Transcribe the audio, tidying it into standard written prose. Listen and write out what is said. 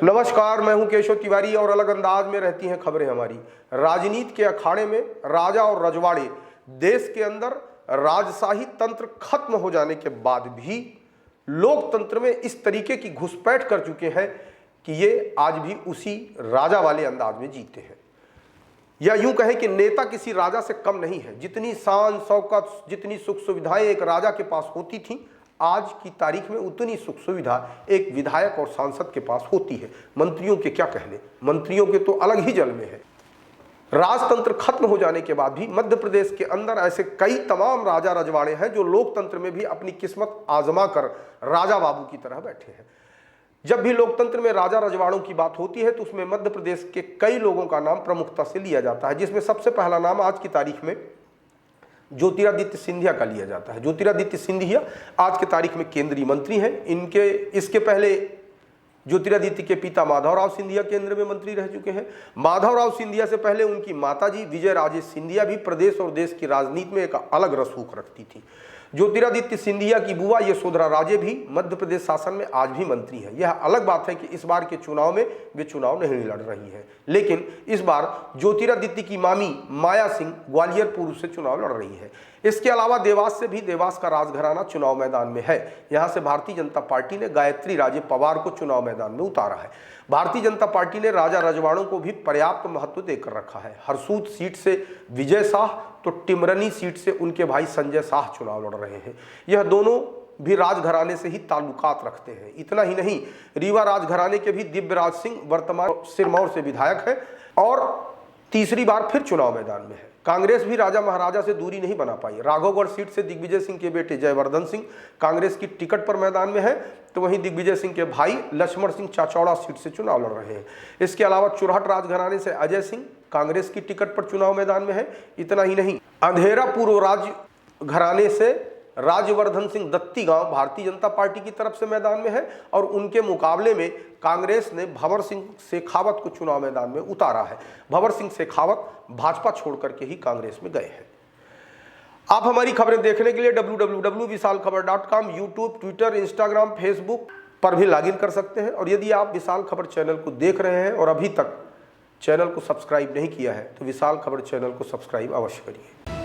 नमस्कार, मैं हूं केशव तिवारी और अलग अंदाज में रहती हैं खबरें हमारी। राजनीति के अखाड़े में राजा और रजवाड़े, देश के अंदर राजशाही तंत्र खत्म हो जाने के बाद भी लोकतंत्र में इस तरीके की घुसपैठ कर चुके हैं कि ये आज भी उसी राजा वाले अंदाज में जीते हैं। या यूं कहें कि नेता किसी राजा से कम नहीं है। जितनी शान शौकत, जितनी सुख सुविधाएं एक राजा के पास होती थी, आज की तारीख में उतनी सुख सुविधा एक विधायक और सांसद के पास होती है। मंत्रियों के क्या कहने, मंत्रियों के तो अलग ही जल में है। राजतंत्र खत्म हो जाने के बाद भी मध्य प्रदेश के अंदर ऐसे कई तमाम राजा रजवाड़े हैं जो लोकतंत्र में भी अपनी किस्मत आजमा कर राजा बाबू की तरह बैठे हैं। जब भी लोकतंत्र में राजा रजवाड़ों की बात होती है तो उसमें मध्य प्रदेश के कई लोगों का नाम प्रमुखता से लिया जाता है, जिसमें सबसे पहला नाम आज की तारीख में ज्योतिरादित्य सिंधिया का लिया जाता है। ज्योतिरादित्य सिंधिया आज की तारीख में केंद्रीय मंत्री हैं। इसके पहले ज्योतिरादित्य के पिता माधवराव सिंधिया केंद्र में मंत्री रह चुके हैं। माधवराव सिंधिया से पहले उनकी माताजी विजय राजे सिंधिया भी प्रदेश और देश की राजनीति में एक अलग रसूख रखती थी। ज्योतिरादित्य सिंधिया की बुआ यशोधरा राजे भी मध्य प्रदेश शासन में आज भी मंत्री हैं। यह अलग बात है कि इस बार के चुनाव में वे चुनाव नहीं लड़ रही हैं, लेकिन इस बार ज्योतिरादित्य की मामी माया सिंह ग्वालियर पूर्व से चुनाव लड़ रही है। इसके अलावा देवास से भी देवास का राजघराना चुनाव मैदान में है। यहाँ से भारतीय जनता पार्टी ने गायत्री राजे पवार को चुनाव मैदान में उतारा है। भारतीय जनता पार्टी ने राजा रजवाड़ों को भी पर्याप्त महत्व देकर रखा है। हरसूद सीट से विजय शाह तो टिमरनी सीट से उनके भाई संजय शाह चुनाव लड़ रहे हैं। यह दोनों भी राजघराने से ही ताल्लुकात रखते हैं। इतना ही नहीं, रीवा राजघराने के भी दिव्यराज सिंह वर्तमान सिरमौर से विधायक हैं और तीसरी बार फिर चुनाव मैदान में है। कांग्रेस भी राजा महाराजा से दूरी नहीं बना पाई। राघवगढ़ सीट से दिग्विजय सिंह के बेटे जयवर्धन सिंह कांग्रेस की टिकट पर मैदान में है, तो वहीं दिग्विजय सिंह के भाई लक्ष्मण सिंह चाचौड़ा सीट से चुनाव लड़ रहे हैं। इसके अलावा चुरहट राजघराने से अजय सिंह कांग्रेस की टिकट पर चुनाव मैदान में है। इतना ही नहीं, अंधेरा पूर्व राजघराने से राजवर्धन सिंह दत्ती गांव भारतीय जनता पार्टी की तरफ से मैदान में है और उनके मुकाबले में कांग्रेस ने भंवर सिंह शेखावत को चुनाव मैदान में उतारा है। भंवर सिंह शेखावत भाजपा छोड़ करके ही कांग्रेस में गए हैं। आप हमारी खबरें देखने के लिए www.visalkhabar.com, YouTube, Twitter, Instagram, Facebook पर भी लॉगिन कर सकते हैं। और यदि आप विशाल खबर चैनल को देख रहे हैं और अभी तक चैनल को सब्सक्राइब नहीं किया है तो विशाल खबर चैनल को सब्सक्राइब अवश्य करिए।